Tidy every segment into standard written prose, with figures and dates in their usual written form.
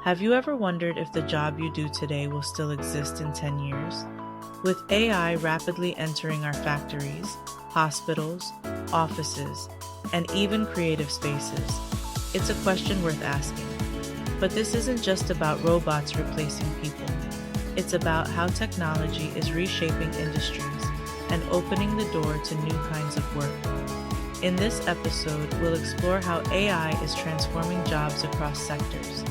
Have you ever wondered if the job you do today will still exist in 10 years? With AI rapidly entering our factories, hospitals, offices, and even creative spaces, it's a question worth asking. But this isn't just about robots replacing people. It's about how technology is reshaping industries and opening the door to new kinds of work. In this episode, we'll explore how AI is transforming jobs across sectors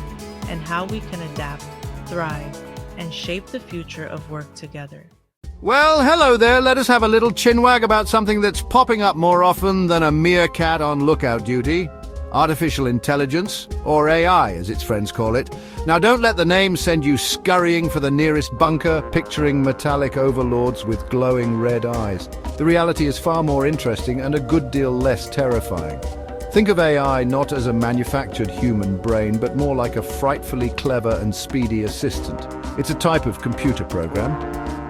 and how we can adapt, thrive, and shape the future of work together. Well, hello there. Let us have a little chinwag about something that's popping up more often than a meerkat on lookout duty. Artificial intelligence, or AI as its friends call it. Now don't let the name send you scurrying for the nearest bunker, picturing metallic overlords with glowing red eyes. The reality is far more interesting and a good deal less terrifying. Think of AI not as a manufactured human brain, but more like a frightfully clever and speedy assistant. It's a type of computer program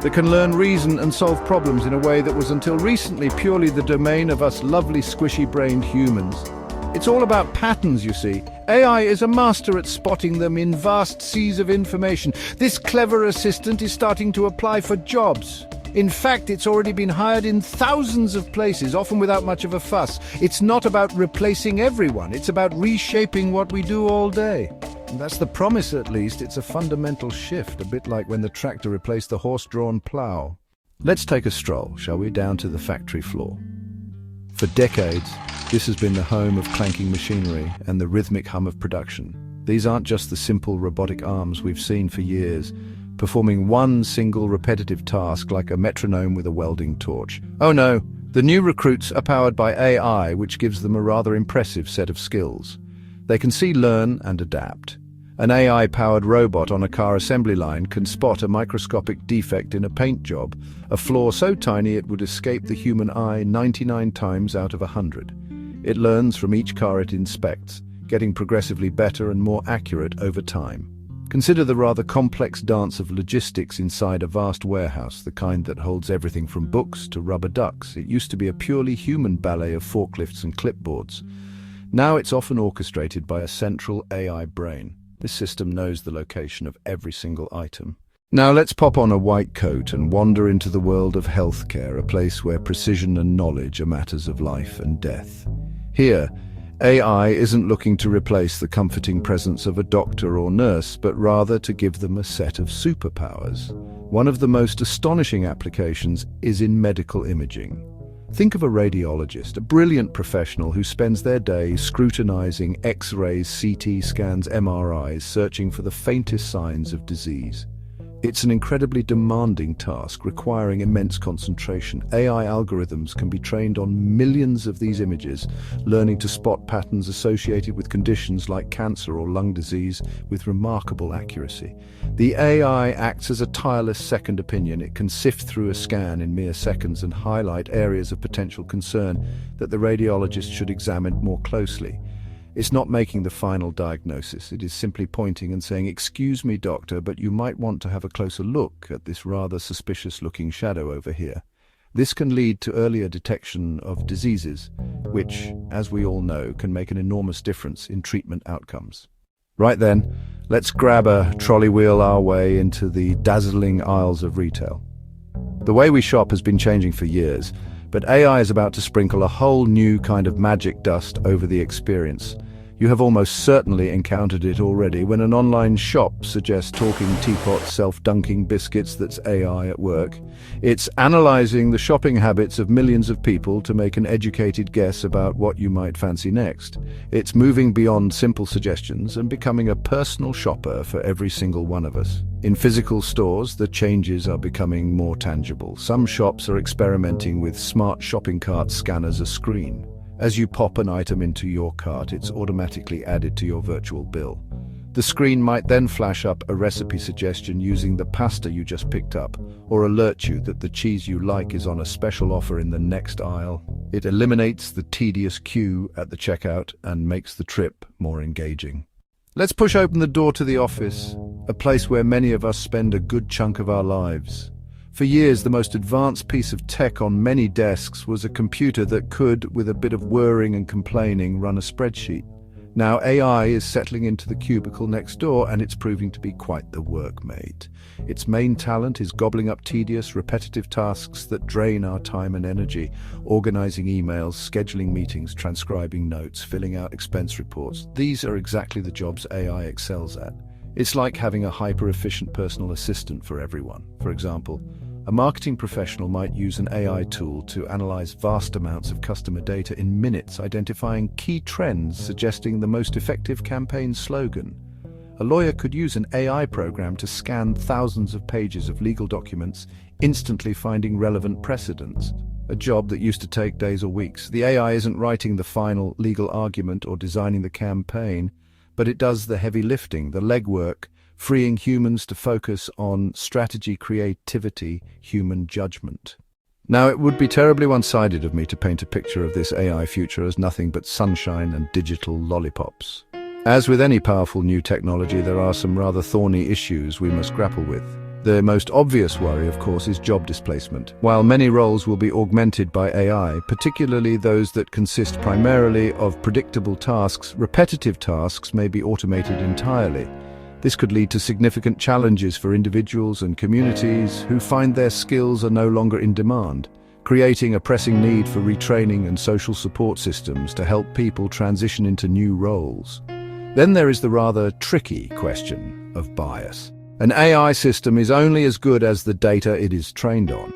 that can learn, reason, and solve problems in a way that was until recently purely the domain of us lovely squishy-brained humans. It's all about patterns, you see. AI is a master at spotting them in vast seas of information. This clever assistant is starting to apply for jobs. In fact, it's already been hired in thousands of places, often without much of a fuss. It's not about replacing everyone. It's about reshaping what we do all day. And that's the promise, at least. It's a fundamental shift, a bit like when the tractor replaced the horse-drawn plough. Let's take a stroll, shall we, down to the factory floor. For decades, this has been the home of clanking machinery and the rhythmic hum of production. These aren't just the simple robotic arms we've seen for years, performing one single repetitive task like a metronome with a welding torch. Oh no, the new recruits are powered by AI, which gives them a rather impressive set of skills. They can see, learn, and adapt. An AI-powered robot on a car assembly line can spot a microscopic defect in a paint job, a flaw so tiny it would escape the human eye 99 times out of 100. It learns from each car it inspects, getting progressively better and more accurate over time. Consider the rather complex dance of logistics inside a vast warehouse, the kind that holds everything from books to rubber ducks. It used to be a purely human ballet of forklifts and clipboards. Now it's often orchestrated by a central AI brain. This system knows the location of every single item. Now let's pop on a white coat and wander into the world of healthcare, a place where precision and knowledge are matters of life and death. Here, AI isn't looking to replace the comforting presence of a doctor or nurse, but rather to give them a set of superpowers. One of the most astonishing applications is in medical imaging. Think of a radiologist, a brilliant professional who spends their day scrutinizing X-rays, CT scans, MRIs, searching for the faintest signs of disease. It's an incredibly demanding task, requiring immense concentration. AI algorithms can be trained on millions of these images, learning to spot patterns associated with conditions like cancer or lung disease with remarkable accuracy. The AI acts as a tireless second opinion. It can sift through a scan in mere seconds and highlight areas of potential concern that the radiologist should examine more closely. It's not making the final diagnosis. It is simply pointing and saying, "Excuse me, doctor, but you might want to have a closer look at this rather suspicious-looking shadow over here." This can lead to earlier detection of diseases, which, as we all know, can make an enormous difference in treatment outcomes. Right then, let's grab a trolley wheel our way into the dazzling aisles of retail. The way we shop has been changing for years, but AI is about to sprinkle a whole new kind of magic dust over the experience. You have almost certainly encountered it already when an online shop suggests talking teapots, self-dunking biscuits. That's AI at work. It's analyzing the shopping habits of millions of people to make an educated guess about what you might fancy next. It's moving beyond simple suggestions and becoming a personal shopper for every single one of us. In physical stores, the changes are becoming more tangible. Some shops are experimenting with smart shopping carts scan as a screen. As you pop an item into your cart, it's automatically added to your virtual bill. The screen might then flash up a recipe suggestion using the pasta you just picked up, or alert you that the cheese you like is on a special offer in the next aisle. It eliminates the tedious queue at the checkout and makes the trip more engaging. Let's push open the door to the office, a place where many of us spend a good chunk of our lives. For years, the most advanced piece of tech on many desks was a computer that could, with a bit of whirring and complaining, run a spreadsheet. Now AI is settling into the cubicle next door, and it's proving to be quite the workmate. Its main talent is gobbling up tedious, repetitive tasks that drain our time and energy, organizing emails, scheduling meetings, transcribing notes, filling out expense reports. These are exactly the jobs AI excels at. It's like having a hyper-efficient personal assistant for everyone. For example, a marketing professional might use an AI tool to analyze vast amounts of customer data in minutes, identifying key trends, suggesting the most effective campaign slogan. A lawyer could use an AI program to scan thousands of pages of legal documents, instantly finding relevant precedents. A job that used to take days or weeks. The AI isn't writing the final legal argument or designing the campaign, but it does the heavy lifting, the legwork, freeing humans to focus on strategy, creativity, human judgment. Now, it would be terribly one-sided of me to paint a picture of this AI future as nothing but sunshine and digital lollipops. As with any powerful new technology, there are some rather thorny issues we must grapple with. The most obvious worry, of course, is job displacement. While many roles will be augmented by AI, particularly those that consist primarily of predictable tasks, repetitive tasks may be automated entirely. This could lead to significant challenges for individuals and communities who find their skills are no longer in demand, creating a pressing need for retraining and social support systems to help people transition into new roles. Then there is the rather tricky question of bias. An AI system is only as good as the data it is trained on.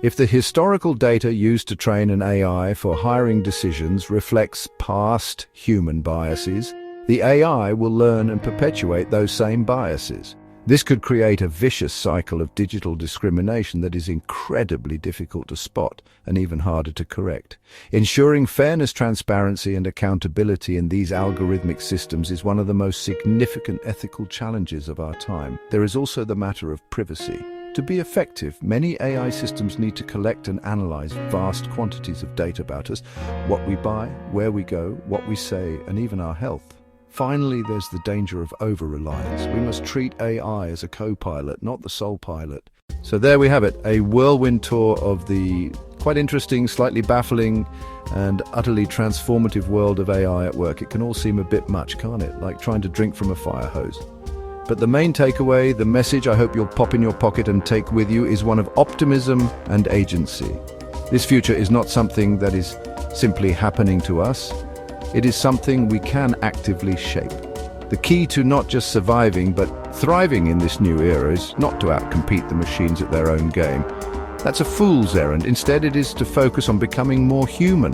If the historical data used to train an AI for hiring decisions reflects past human biases, the AI will learn and perpetuate those same biases. This could create a vicious cycle of digital discrimination that is incredibly difficult to spot and even harder to correct. Ensuring fairness, transparency, and accountability in these algorithmic systems is one of the most significant ethical challenges of our time. There is also the matter of privacy. To be effective, many AI systems need to collect and analyze vast quantities of data about us, what we buy, where we go, what we say, and even our health. Finally, there's the danger of over-reliance. We must treat AI as a co-pilot, not the sole pilot. So there we have it, a whirlwind tour of the quite interesting, slightly baffling, and utterly transformative world of AI at work. It can all seem a bit much, can't it? Like trying to drink from a fire hose. But the main takeaway, the message I hope you'll pop in your pocket and take with you, is one of optimism and agency. This future is not something that is simply happening to us. It is something we can actively shape. The key to not just surviving, but thriving in this new era is not to outcompete the machines at their own game. That's a fool's errand. Instead, it is to focus on becoming more human.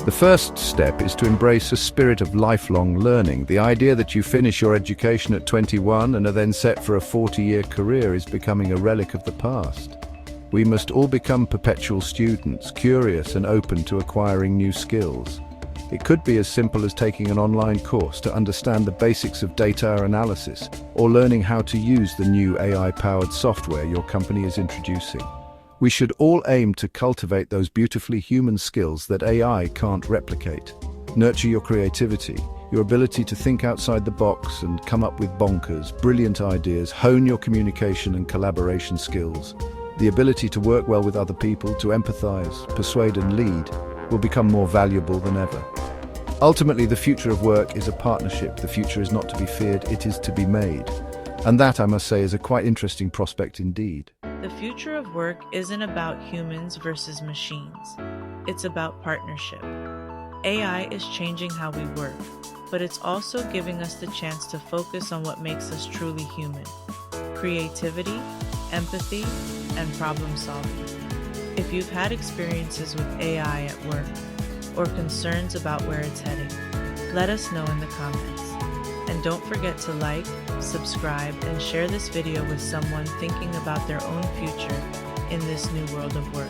The first step is to embrace a spirit of lifelong learning. The idea that you finish your education at 21 and are then set for a 40-year career is becoming a relic of the past. We must all become perpetual students, curious and open to acquiring new skills. It could be as simple as taking an online course to understand the basics of data analysis, or learning how to use the new AI-powered software your company is introducing. We should all aim to cultivate those beautifully human skills that AI can't replicate. Nurture your creativity, your ability to think outside the box and come up with bonkers, brilliant ideas. Hone your communication and collaboration skills. The ability to work well with other people, to empathize, persuade and lead will become more valuable than ever. Ultimately, the future of work is a partnership. The future is not to be feared, it is to be made. And that, I must say, is a quite interesting prospect indeed. The future of work isn't about humans versus machines. It's about partnership. AI is changing how we work, but it's also giving us the chance to focus on what makes us truly human: creativity, empathy, and problem solving. If you've had experiences with AI at work or concerns about where it's heading, let us know in the comments. And don't forget to like, subscribe, and share this video with someone thinking about their own future in this new world of work.